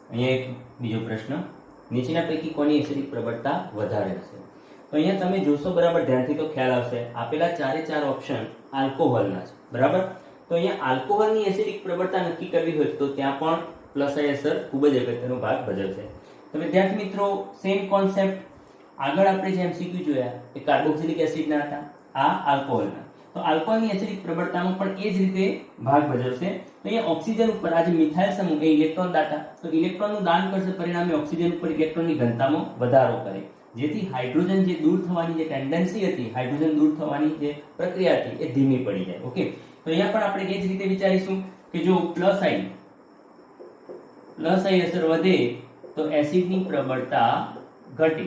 અહીંયા એક બીજો પ્રશ્ન, નીચેના પૈકી કોની એસિડિક પ્રબળતા વધારે હશે? તો અહીંયા તમે જોશો બરાબર ધ્યાનથી તો ખ્યાલ આવશે, આપેલા ચારે ચાર ઓપ્શન આલ્કોહોલના છે. બરાબર, તો અહીંયા આલ્કોહોલની એસિડિક પ્રબળતા નક્કી કરવી હોય તો ત્યાં પણ પ્લસ આઈ અસર ખૂબ જ અગત્યનો ભાગ ભજવશે. તો વિદ્યાર્થી મિત્રો સેમ કોન્સેપ્ટ આગળ આપણે જે એમસીક્યુ જોયા એ કાર્બોક્સિલિક એસિડના હતા, આ આલ્કોહોલના. તો આલ્કોહોલની એસિડિક પ્રબળતામાં પણ એ જ રીતે ભાગ ભજવશે. તો અહીંયા ઓક્સિજન ઉપર આ જે મિથાઇલ સમૂહ એ ઇલેક્ટ્રોન દાતા, તો ઇલેક્ટ્રોનનું દાન કરશે, પરિણામે ઓક્સિજન ઉપર ઇલેક્ટ્રોનની ઘનતામાં વધારો કરે, જેથી હાઇડ્રોજન જે દૂર થવાની જે ટેન્ડન્સી હતી, હાઇડ્રોજન દૂર થવાની જે પ્રક્રિયા હતી એ ધીમી પડી જાય. ઓકે, તો અહીંયા પણ આપણે એ જ રીતે વિચારીશું કે જો પ્લસ આઈ અસર વધે તો એસિડની પ્રબળતા ઘટે,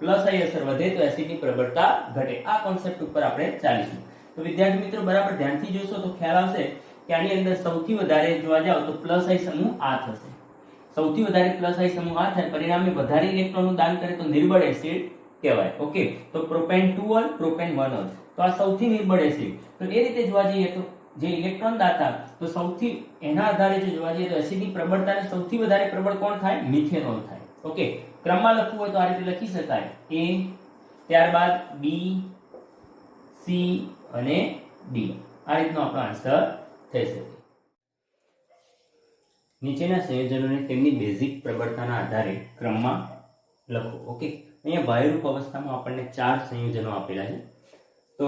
પ્લસ આઈ અસર વધે તો એસિડની પ્રબળતા ઘટે. આ કોન્સેપ્ટ ઉપર આપણે ચાલીશું. તો વિદ્યાર્થી મિત્રો બરાબર ધ્યાનથી જોશો તો ખ્યાલ આવશે કે આની અંદર સૌથી વધારે જોવા જાવ તો પ્લસ આઈ સમૂહ આ થશે. સૌથી વધારે પ્લસ આઈ સમૂહ આ થાય, પરિણામે વધારે ઇલેક્ટ્રોનનું દાન કરે તો નિર્બળ એસિડ કહેવાય. ઓકે, તો પ્રોપેન 2 ઓલ, પ્રોપેન 1 ઓલ, તો આ સૌથી નિર્બળ એસિડ. તો એ રીતે જોવા જઈએ તો જે ઇલેક્ટ્રોન દાતા, તો સૌથી એના આધારે જો જોવા જઈએ તો એસિડની પ્રબળતાને સૌથી વધારે પ્રબળ કોણ થાય? મિથેનોલ થાય. ઓકે, ક્રમમાં લખવું હોય તો આ રીતે લખી શકાય, A, ત્યારબાદ B, C અને D. આ રીતનો આપણો આન્સર થઈ શકે. નીચેના સંયોજનોને તેમની બેઝિક પ્રબળતાના આધારે ક્રમમાં લખો. ઓકે, અહીંયા બાહ્યરૂપ અવસ્થામાં આપણને 4 સંયોજનો આપેલા છે, તો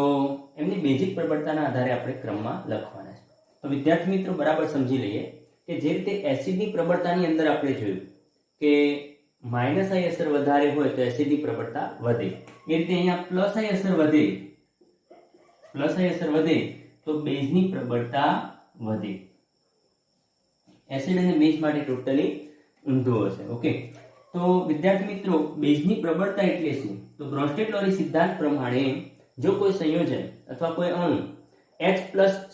એમની બેઝિક પ્રબળતાના આધારે આપણે ક્રમમાં લખવાના છે. તો વિદ્યાર્થી મિત્રો બરાબર સમજી લઈએ કે જે રીતે એસિડની પ્રબળતાની અંદર આપણે જોયું કે માઇનસ આઈ અસર વધારે હોય તો એસિડની પ્રબળતા વધે, એ રીતે અહીંયા પ્લસ આઈ અસર વધે તો બેઝની પ્રબળતા વધે. એસિડ અને બેઝ માટે ટોટલી ઊંધું હશે. ઓકે, તો વિદ્યાર્થી મિત્રો બેઝની પ્રબળતા એટલે શું? તો બ્રોન્સ્ટેડ-લોરી સિદ્ધાંત પ્રમાણે જો કોઈ સંયોજન અથવા કોઈ અણુ H+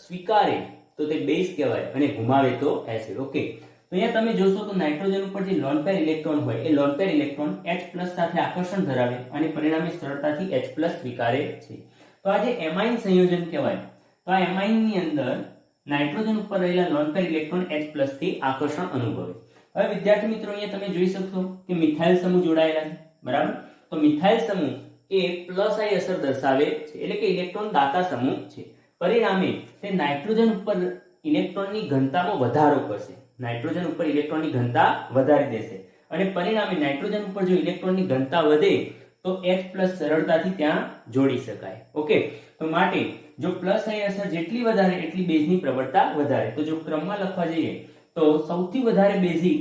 સ્વીકારે તો તે બેઝ કહેવાય અને ગુમાવે તો એસિડ. ઓકે, તો અહીંયા તમે જોશો તો નાઇટ્રોજન ઉપર જે લોન પેર ઇલેક્ટ્રોન હોય એ લોન પેર ઇલેક્ટ્રોન H+ સાથે આકર્ષણ ધરાવે અને પરિણામે સરળતાથી H+ સ્વીકારે છે. તો આ જે એમાઇન સંયોજન કહેવાય, તો આ એમાઇનની અંદર નાઇટ્રોજન ઉપર રહેલા લોન પેર ઇલેક્ટ્રોન H+ થી આકર્ષણ અનુભવે. હવે વિદ્યાર્થી મિત્રો અહીંયા તમે જોઈ શકશો કે મિથાઇલ સમૂહ જોડાયેલા છે. બરાબર, તો મિથાઇલ સમૂહ એ પ્લસ આઈ અસર દર્શાવે છે, એટલે કે ઇલેક્ટ્રોન દાતા સમૂહ છે. પરિણામે તે નાઇટ્રોજન ઉપર ઇલેક્ટ્રોનની ઘનતામાં વધારો કરશે, નાઇટ્રોજન ઉપર ઇલેક્ટ્રોનની ઘનતા વધારી દેશે અને પરિણામે નાઇટ્રોજન ઉપર જો ઇલેક્ટ્રોનની ઘનતા વધે તો H+ સરળતાથી ત્યાં જોડી શકાય. ઓકે, તો માટે જો પ્લસ અહીં અસર જેટલી વધારે એટલી બેઝની પ્રબળતા વધારે. તો જો ક્રમમાં લખવા જઈએ તો સૌથી વધારે બેઝિક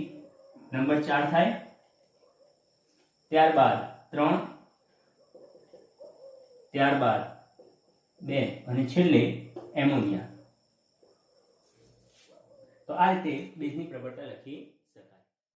નંબર 4 થાય, ત્યારબાદ 3, ત્યારબાદ 2 અને છેલ્લે એમોનિયા. તો આ રીતે બેઝની પ્રબળતા લખી